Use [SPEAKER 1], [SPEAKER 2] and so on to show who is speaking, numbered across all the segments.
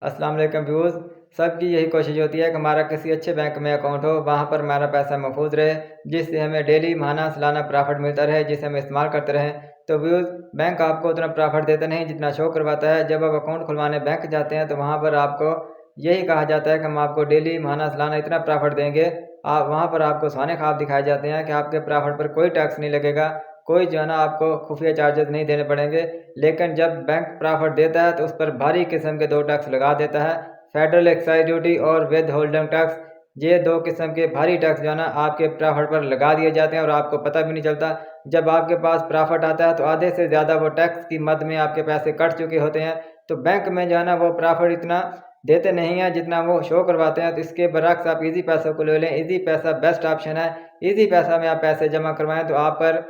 [SPEAKER 1] अस्सलाम वालेकुम व्यूअर्स। सबकी यही कोशिश होती है कि हमारा किसी अच्छे बैंक में अकाउंट हो, वहाँ पर हमारा पैसा महफूज रहे, जिससे हमें डेली माहाना सालाना प्रॉफिट मिलता रहे, जिसे हम इस्तेमाल करते रहें। तो व्यूअर्स, बैंक आपको उतना प्रॉफिट देता नहीं जितना शो करवाता है। जब आप अकाउंट खुलवाने बैंक जाते हैं तो वहाँ पर आपको यही कहा जाता है कि हम आपको डेली माहाना सालाना इतना प्रॉफिट देंगे। आप वहाँ पर आपको सुहाने ख्वाब दिखाए जाते हैं कि आपके प्रॉफिट पर कोई टैक्स नहीं लगेगा, कोई जो है ना आपको खुफिया चार्जेस नहीं देने पड़ेंगे। लेकिन जब बैंक प्रॉफिट देता है तो उस पर भारी किस्म के 2 टैक्स लगा देता है, फेडरल एक्साइज ड्यूटी और विद होल्डिंग टैक्स। ये 2 किस्म के भारी टैक्स जो है ना आपके प्रॉफिट पर लगा दिए जाते हैं और आपको पता भी नहीं चलता। जब आपके पास प्रॉफिट आता है तो आधे से ज़्यादा वो टैक्स की मद में आपके पैसे कट चुके होते हैं। तो बैंक में जो है ना वो प्रॉफिट इतना देते नहीं हैं जितना वो शो करवाते हैं। तो इसके बरअक्स आप ईज़ी पैसा को ले लें, ईज़ी पैसा बेस्ट ऑप्शन है। ईज़ी पैसा में आप पैसे जमा करवाएँ तो आप पर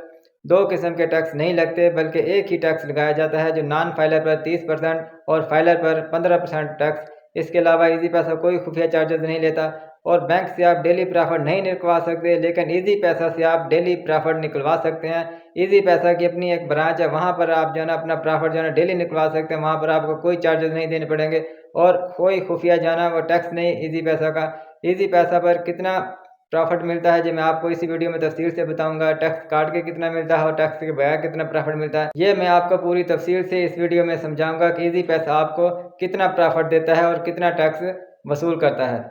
[SPEAKER 1] 2 किस्म के टैक्स नहीं लगते, बल्कि एक ही टैक्स लगाया जाता है जो नॉन फाइलर पर 30% और फाइलर पर 15% टैक्स। इसके अलावा ईज़ी पैसा कोई खुफिया चार्जेस नहीं लेता और बैंक से आप डेली प्रॉफिट नहीं निकलवा सकते, लेकिन ईज़ी पैसा से आप डेली प्रॉफिट निकलवा सकते हैं। ईज़ी पैसा की अपनी एक ब्रांच है, वहाँ पर आप जो है ना अपना प्रॉफिट जो है ना डेली निकलवा सकते हैं। वहाँ पर आपको कोई चार्जेस नहीं देने पड़ेंगे और कोई खुफिया जो है ना वो टैक्स नहीं ईज़ी पैसा का। ईज़ी पैसा पर कितना प्रॉफ़िट मिलता है, जी मैं आपको इसी वीडियो में तफ़सील से बताऊँगा। टैक्स काट के कितना मिलता है और टैक्स के बगैर कितना प्रॉफ़िट मिलता है। ये मैं आपको पूरी तफ़सील से इस वीडियो में समझाऊँगा कि ईज़ी पैसा आपको कितना प्रॉफ़िट देता है और कितना टैक्स वसूल करता है।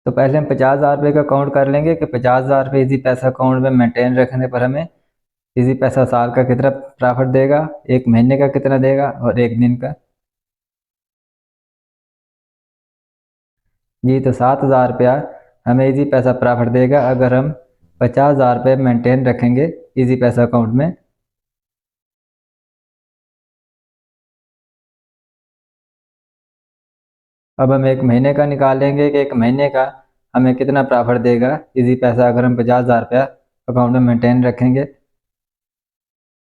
[SPEAKER 1] तो पहले हम 50,000 रुपये का काउंट कर लेंगे कि 50,000 रुपये ईज़ी पैसा अकाउंट में मेंटेन रखने पर हमें ईज़ी पैसा साल का कितना प्रॉफ़िट देगा, 1 महीने का कितना देगा और 1 दिन का। जी, तो 7,000 रुपया हमें ईज़ी पैसा प्रॉफ़िट देगा अगर हम 50,000 रुपये मेंटेन रखेंगे ईज़ी पैसा अकाउंट में। अब हम 1 महीने का निकालेंगे कि 1 महीने का हमें कितना प्रॉफ़िट देगा ईज़ी पैसा अगर हम 50,000 रुपया अकाउंट में मेंटेन रखेंगे।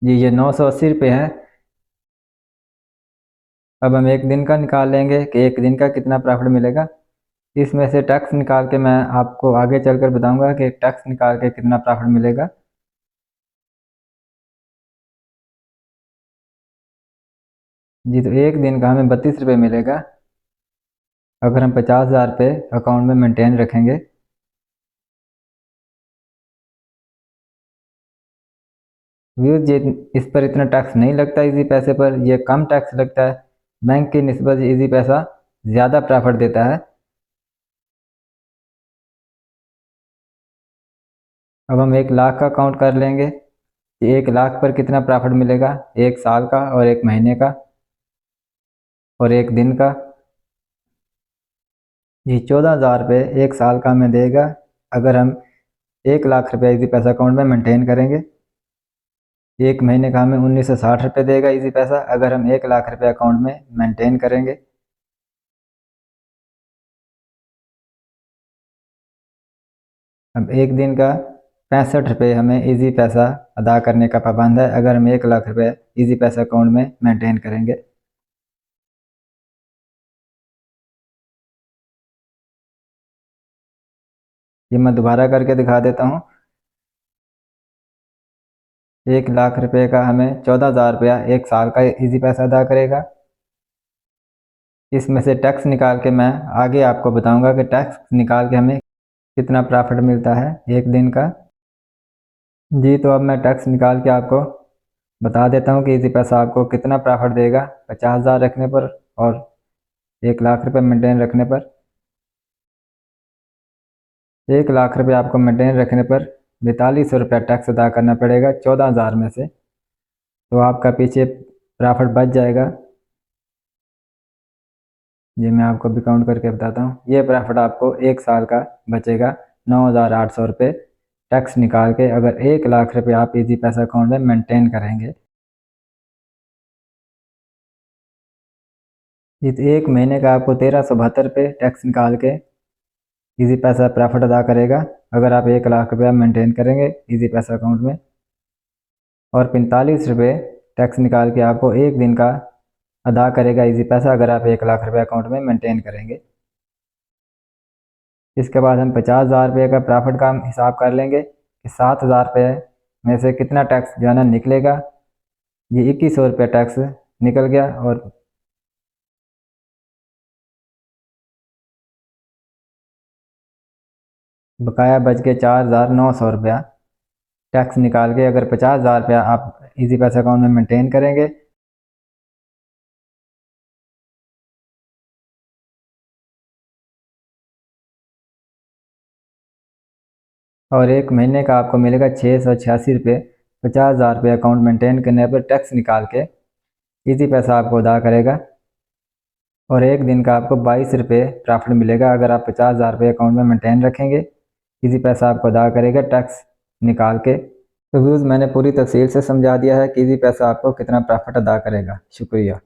[SPEAKER 1] जी, ये 980 रुपये हैं। अब हम 1 दिन का निकाल लेंगे कि 1 दिन का कितना प्रॉफ़िट मिलेगा। इसमें से टैक्स निकाल के मैं आपको आगे चलकर बताऊंगा कि टैक्स निकाल के कितना प्रॉफ़िट मिलेगा। जी, तो 1 दिन का हमें 32 रुपये मिलेगा अगर हम 50,000 रुपये अकाउंट में मेंटेन रखेंगे। व्यूज़, ये इस पर इतना टैक्स नहीं लगता ईज़ी पैसे पर, ये कम टैक्स लगता है। बैंक की निस्बत ईज़ी पैसा ज़्यादा प्रॉफ़िट देता है। अब हम 1 लाख का काउंट कर लेंगे कि 1 लाख पर कितना प्रॉफ़िट मिलेगा 1 साल का और 1 महीने का और 1 दिन का। ये 14,000 रुपये 1 साल का हमें देगा अगर हम 1 लाख रुपये ईज़ी पैसा अकाउंट में मेंटेन करेंगे। 1 महीने का हमें 1,960 रुपये देगा ईज़ी पैसा अगर हम 1 लाख रुपये अकाउंट में मेंटेन करेंगे। अब 1 दिन का 65 रुपये हमें ईज़ी पैसा अदा करने का पाबंद है अगर हम 1 लाख रुपये ईज़ी पैसा अकाउंट में मेंटेन करेंगे। ये मैं दोबारा करके दिखा देता हूँ। 1 लाख रुपये का हमें 14,000 रुपया 1 साल का ईज़ी पैसा अदा करेगा। इसमें से टैक्स निकाल के मैं आगे आपको बताऊंगा कि टैक्स निकाल के हमें कितना प्रॉफ़िट मिलता है 1 दिन का। जी, तो अब मैं टैक्स निकाल के आपको बता देता हूँ कि ईज़ी पैसा आपको कितना प्रॉफ़िट देगा 50,000 रखने पर और 1 लाख रुपये मेंटेन रखने पर। 1 लाख रुपये आपको मेंटेन रखने पर 4200 रुपया टैक्स अदा करना पड़ेगा 14,000 में से। तो आपका पीछे प्रॉफ़िट बच जाएगा। ये मैं आपको भी काउंट करके बताता हूँ। ये प्रॉफ़िट आपको 1 साल का बचेगा 9,800 रुपये टैक्स निकाल के अगर 1 लाख रुपये आप ईज़ी पैसा अकाउंट में मेंटेन करेंगे। इस 1 महीने का आपको 1,372 रुपये टैक्स निकाल के ईज़ी पैसा प्रॉफ़िट अदा करेगा अगर आप 1 लाख रुपया मेंटेन करेंगे ईज़ी पैसा अकाउंट में। और 45 रुपये टैक्स निकाल के आपको 1 दिन का अदा करेगा ईज़ी पैसा अगर आप 1 लाख रुपये अकाउंट में मेंटेन करेंगे। इसके बाद हम 50,000 रुपये का प्रॉफ़िट का हम हिसाब कर लेंगे कि 7,000 रुपये में से कितना टैक्स जो है ना निकलेगा। ये 2,100 रुपये टैक्स निकल गया और बकाया बच के 4,900 रुपया। टैक्स निकाल के अगर 50,000 रुपया आप इजी पैसा अकाउंट में मेंटेन करेंगे और एक महीने का आपको मिलेगा 686 रुपये। 50,000 रुपये अकाउंट मेंटेन करने पर टैक्स निकाल के इजी पैसा आपको अदा करेगा और एक दिन का आपको 22 रुपये प्रॉफिट मिलेगा अगर आप 50,000 रुपये अकाउंट में मेंटेन रखेंगे। इजी पैसा आपको अदा करेगा टैक्स निकाल के। तो व्यूज़ मैंने पूरी तफसील से समझा दिया है कि इजी पैसा आपको कितना प्रॉफिट अदा करेगा। शुक्रिया।